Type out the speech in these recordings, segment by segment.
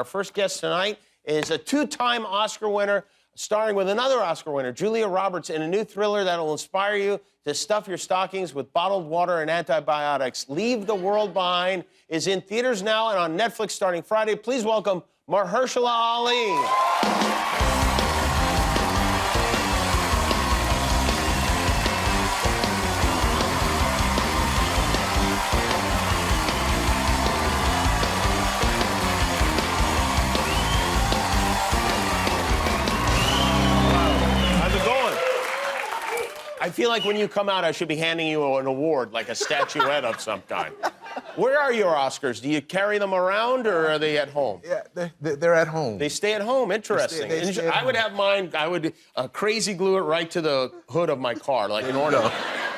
Our first guest tonight is a two-time Oscar winner, starring with another Oscar winner, Julia Roberts, in a new thriller that'll inspire you to stuff your stockings with bottled water and antibiotics. Leave the World Behind is in theaters now and on Netflix starting Friday. Please welcome Mahershala Ali. I feel like when you come out, I should be handing you an award, like a statuette of some kind. Where are your Oscars? Do you carry them around, or are they at home? Yeah, they're at home. They stay at home. Interesting. They stay at I would home. have mine. I would crazy glue it right to the hood of my car, like an ornament.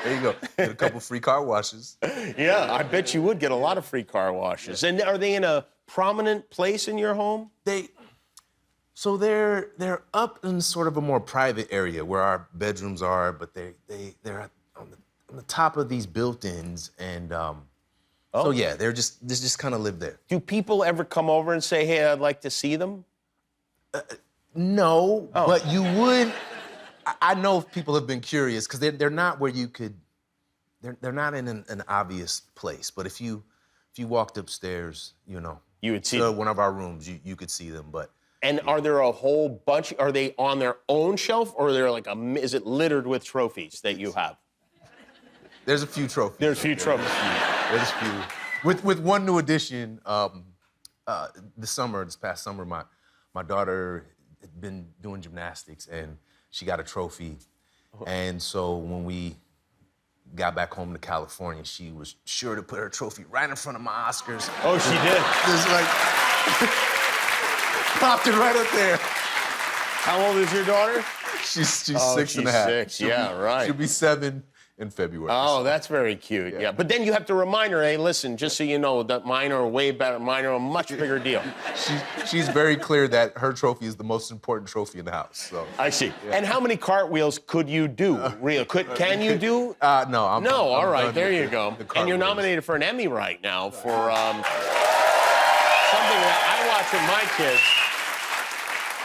There you go. Get a couple free car washes. Yeah, I bet you would get a lot of free car washes. And are they in a prominent place in your home? So they're up in sort of a more private area where our bedrooms are, but they're on the top of these built-ins, and so yeah, they just kind of live there. Do people ever come over and say, "Hey, I'd like to see them"? No, but you would. I know people have been curious because they're not where you could. They're not in an obvious place, but if you walked upstairs, you would see one of our rooms, you could see them, but. And are there a whole bunch? Are they on their own shelf, or are there like is it littered with trophies that you have? There's a few trophies. There's a few trophies. There's a few. With one new addition, this past summer, my daughter had been doing gymnastics and she got a trophy. And so when we got back home to California, she was sure to put her trophy right in front of my Oscars. Oh, she did? Just like. Popped it right up there. How old is your daughter? She's 6 and a half. 6, yeah, right. She'll be 7 in February. Oh, that's very cute, yeah. But then you have to remind her, hey, listen, just so you know, that mine are way better, mine are a much bigger deal. She's very clear that her trophy is the most important trophy in the house, so. I see. Yeah. And how many cartwheels could you do, real? Can you do? No, I'm all right, there you go. And you're wheels. nominated for an Emmy right now for something that I watch with my kids.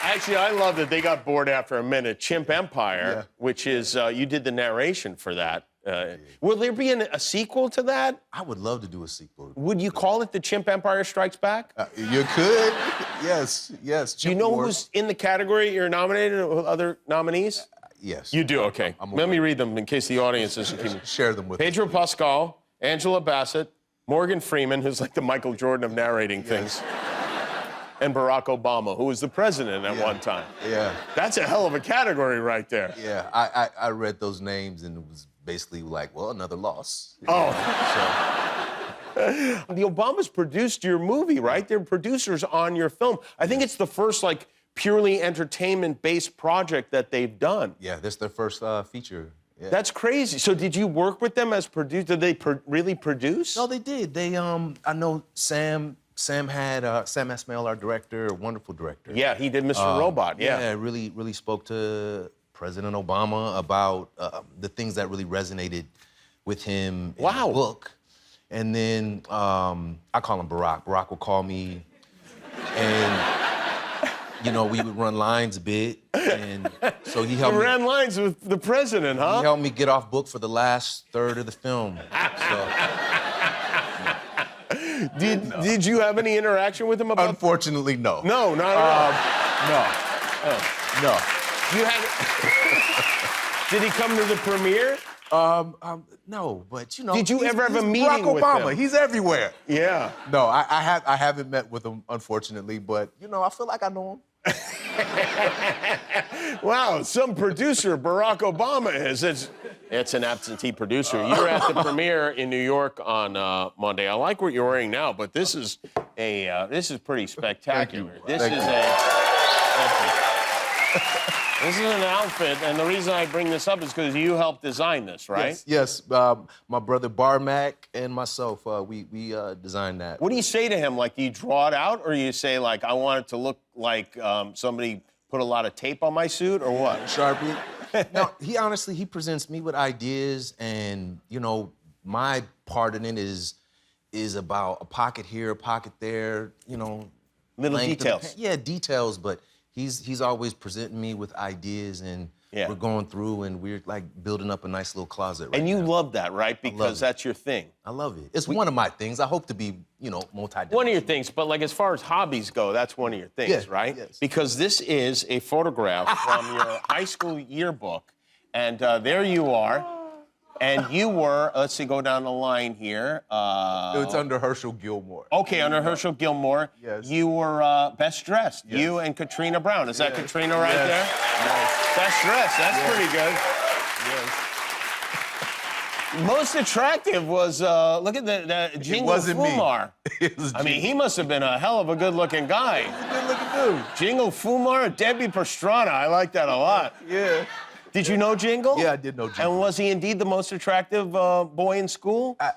Actually, I love that they got bored after a minute. Chimp Empire, which is, you did the narration for that. Will there be a sequel to that? I would love to do a sequel. Would you call it The Chimp Empire Strikes Back? You could. Yes. Do you know who's in the category you're nominated with other nominees? Yes. You do? Okay. Let me read them in case the audience isn't keeping... Share them with Pedro Pascal, Angela Bassett, Morgan Freeman, who's like the Michael Jordan of narrating things. And Barack Obama, who was the president at one time. Yeah. That's a hell of a category right there. Yeah, I read those names and it was basically like, well, another loss. Oh. The Obamas produced your movie, right? They're producers on your film. I think it's the first, like, purely entertainment-based project that they've done. Yeah, this is their first feature. Yeah. That's crazy. So did you work with them as producer? Did they really produce? No, they did. They, I know Sam Esmail, our director, a wonderful director. Yeah, he did Mr. Robot, yeah. Yeah, really spoke to President Obama about the things that really resonated with him in the book. And then I call him Barack. Barack would call me, and we would run lines a bit, and so he helped me. You ran lines with the president, huh? He helped me get off book for the last third of the film. So. Did you have any interaction with him about? Unfortunately, no. No, not at all. No. Oh. No. You had. Did he come to the premiere? No, but Did you ever have a meeting Barack with Obama? him? He's everywhere. Yeah. No, I haven't met with him, unfortunately, but I feel like I know him. Wow, some producer Barack Obama is. It's an absentee producer. You were at the premiere in New York on Monday. I like what you're wearing now, but this is pretty spectacular. This is an outfit, and the reason I bring this up is because you helped design this, right? Yes. My brother Barmac and myself, we designed that. What do you say to him? Like, do you draw it out, or you say, like, I want it to look like somebody put a lot of tape on my suit, or what? Sharpie. No, he presents me with ideas, and my part in it is about a pocket here, a pocket there, Little length of the details. pant. Yeah, details, but he's always presenting me with ideas, and we're going through and we're like building up a nice little closet right And you now. love that, right? Because that's your thing. I love it. It's one of my things. I hope to be, multi-dimensional. One of your things, but like as far as hobbies go, that's one of your things, right? Yes. Because this is a photograph from your high school yearbook, and there you are. And you were, let's see, go down the line here. It's under Herschel Gilmore. Okay, under Herschel Gilmore. Yes. You were best dressed. Yes. You and Katrina Brown. Is that Katrina right Yes. there? Yes. Best dressed. That's pretty good. Most attractive was, look at the Jingle wasn't me. Fumar. It was I mean, he must have been a hell of a good-looking guy. good-looking dude. Jingle Fumar, Debbie Pastrana. I like that a lot. Yeah. Did you know Jingle? Yeah, I did know Jingle. And was he indeed the most attractive boy in school? I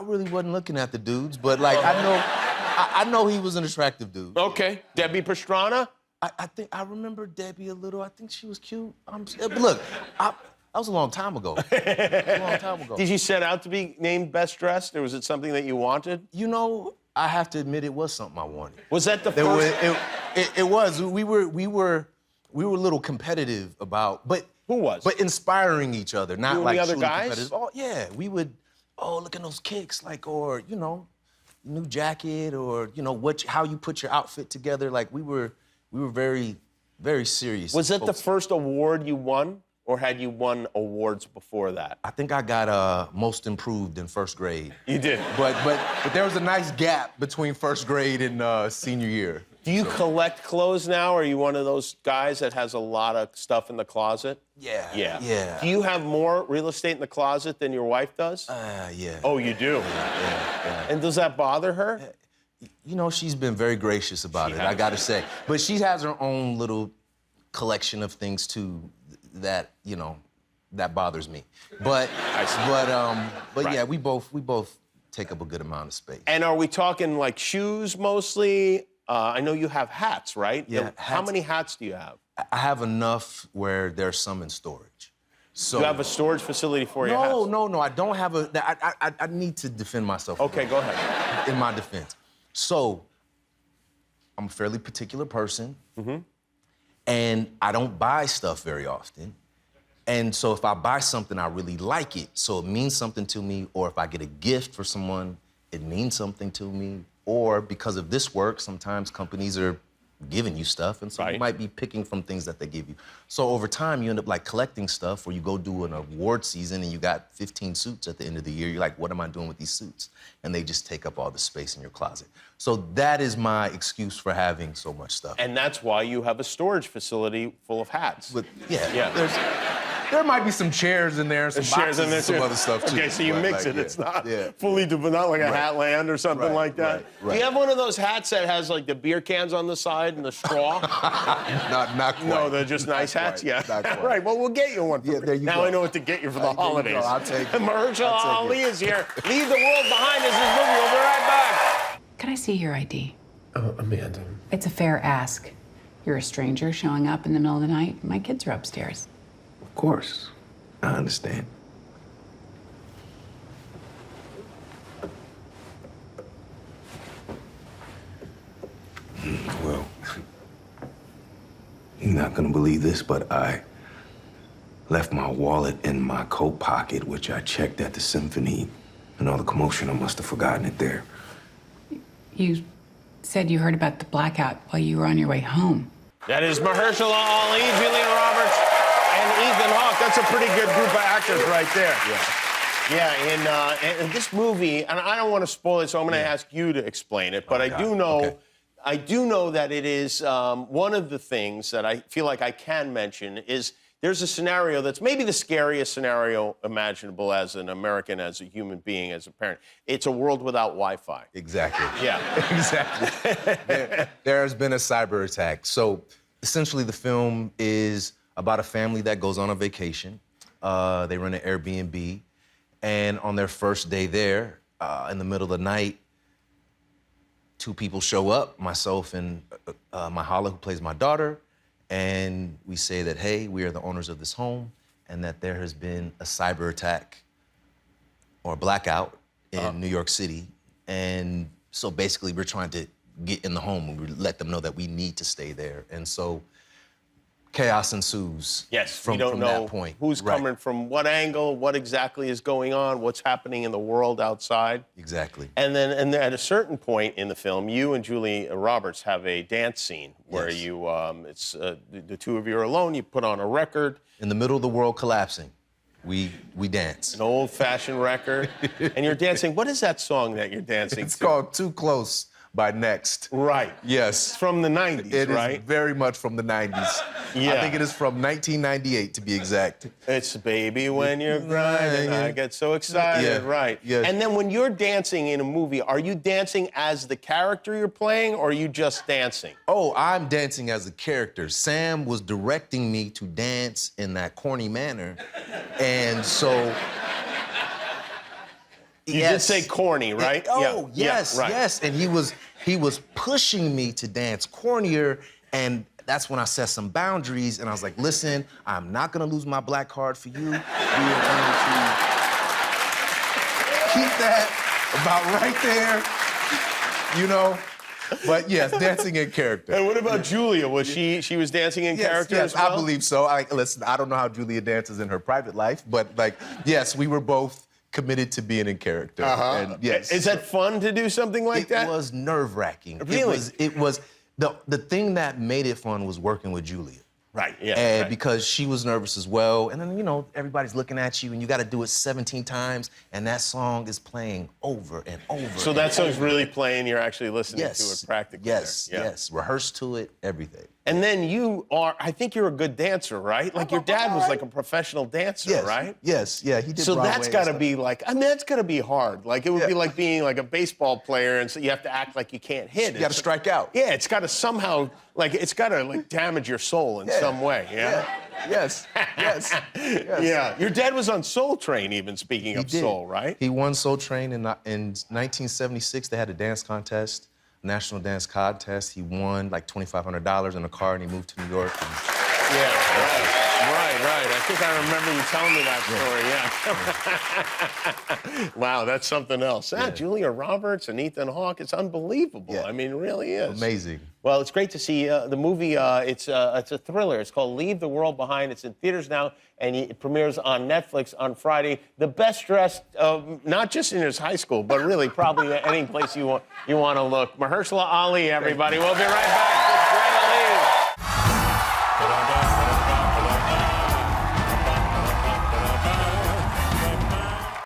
really wasn't looking at the dudes, but like I know he was an attractive dude. Okay. Debbie Pastrana? I think I remember Debbie a little. I think she was cute. Look, that was a long time ago. Did you set out to be named best dressed, or was it something that you wanted? I have to admit it was something I wanted. Was that the first? It was. We were a little competitive about, but who was? But inspiring each other, not You and like the other truly guys? competitive. Oh yeah, we would. Oh, look at those kicks, like, or new jacket, or how you put your outfit together. Like we were very, very serious. Was it the first award you won, or had you won awards before that? I think I got most improved in first grade. You did. But there was a nice gap between first grade and senior year. Do you collect clothes now? Or are you one of those guys that has a lot of stuff in the closet? Yeah. Do you have more real estate in the closet than your wife does? Yeah. Oh, you do? Yeah. And does that bother her? She's been very gracious about it, I gotta say. But she has her own little collection of things too that, that bothers me. But yeah, we both take up a good amount of space. And are we talking like shoes mostly? I know you have hats, right? Yeah, How many hats do you have? I have enough where there's some in storage. So You have a storage facility for your hats? No, I don't have I need to defend myself. Okay, go ahead. In my defense. So, I'm a fairly particular person, and I don't buy stuff very often. And so if I buy something, I really like it, so it means something to me, or if I get a gift for someone, it means something to me, or because of this work, sometimes companies are giving you stuff, and so you might be picking from things that they give you. So over time, you end up like collecting stuff, or you go do an award season and you got 15 suits at the end of the year. You're like, what am I doing with these suits? And they just take up all the space in your closet. So that is my excuse for having so much stuff. And that's why you have a storage facility full of hats. There might be some chairs in there, some chairs boxes, in there and some too. other stuff too. Okay, so you But, mix like, it. It's not fully, not like a Hatland or something like that. right. Do you have one of those hats that has like the beer cans on the side and the straw? Not quite. No, they're just nice hats. Quite. Yeah. Not quite. Right. Well, we'll get you one. Yeah, there you now go. I know what to get you for the There you go. holidays. I'll take it. Mahershala I'll take Ali it. is here. Leave the world behind us. This movie. We'll be right back. Can I see your ID? Oh, Amanda. It's a fair ask. You're a stranger showing up in the middle of the night. My kids are upstairs. Of course. I understand. Well, you're not gonna believe this, but I left my wallet in my coat pocket, which I checked at the symphony. And all the commotion, I must have forgotten it there. You said you heard about the blackout while you were on your way home. That is Mahershala Ali, Julia Roberts, and Ethan Hawke. That's a pretty good group of actors right there. Yeah, in this movie, and I don't want to spoil it, so I'm going to ask you to explain it. But I do know that it is one of the things that I feel like I can mention is there's a scenario that's maybe the scariest scenario imaginable as an American, as a human being, as a parent. It's a world without Wi-Fi. Exactly. Yeah. Exactly. There has been a cyber attack. So essentially the film is about a family that goes on a vacation. They run an Airbnb. And on their first day there, in the middle of the night, two people show up, myself and Mahershala, who plays my daughter, and we say that, hey, we are the owners of this home, and that there has been a cyber attack or a blackout in New York City. And so basically we're trying to get in the home and we let them know that we need to stay there. And so chaos ensues. Yes, from we don't know that point. who's Right. coming from what angle, what exactly is going on, what's happening in the world outside. Exactly. And then at a certain point in the film, you and Julia Roberts have a dance scene where Yes. you, it's the two of you are alone, you put on a record, In the middle of the world collapsing, we dance. an old-fashioned record, and you're dancing. What is that song that you're dancing It's to? called Too Close by Next. Right. Yes. It's from the 90s, It is right? very much from the 90s. Yeah. I think it is from 1998, to be exact. It's baby when you're grinding, I get so excited, Yeah, right? yes. And then when you're dancing in a movie, are you dancing as the character you're playing, or are you just dancing? Oh, I'm dancing as a character. Sam was directing me to dance in that corny manner. And so. You did say corny, right? Oh, Yeah, yes, right. yes. And he was pushing me to dance cornier, and that's when I set some boundaries, and I was like, listen, I'm not gonna lose my black card for you. We are going to keep that about right there, you know? But yes, dancing in character. And what about Julia? Was she was dancing in character Yes, as well? I believe so. Listen, I don't know how Julia dances in her private life, but like, yes, we were both committed to being in character. And yes. Is that fun to do something like that? It was nerve-wracking. Really? It was the thing that made it fun was working with Julia. Right, yeah. And right. because she was nervous as well. And then, you know, everybody's looking at you and you got to do it 17 times. And that song is playing over and over. So that song's really playing, you're actually listening to it practically. Yes, there. Yeah. yes. Rehearse to it, everything. And then you are, I think you're a good dancer, right? Like your dad was like a professional dancer, Yes, right? yes, yeah, he did So Broadway that's and got to stuff. be like, I mean, that's got to be hard. Like it would Yeah. be like being like a baseball player, and so you have to act like you can't hit. You got to strike out. Yeah, it's got to somehow, like, it's got to like damage your soul in some way. Yeah. Yes, yes, yes. Yeah. Your dad was on Soul Train, even speaking of did. soul, right? He won Soul Train in 1976. They had a dance contest, national dance contest. He won like $2,500 in a car, and he moved to New York. And Yeah. Right. I think I remember you telling me that story. Yeah. Wow, that's something else. Julia Roberts and Ethan Hawke. It's unbelievable. Yeah. I mean, it really is. amazing. Well, it's great to see the movie. It's a thriller. It's called Leave the World Behind. It's in theaters now, and it premieres on Netflix on Friday. The best dressed, not just in his high school, but really probably any place you want to look. Mahershala Ali, everybody. We'll be right back.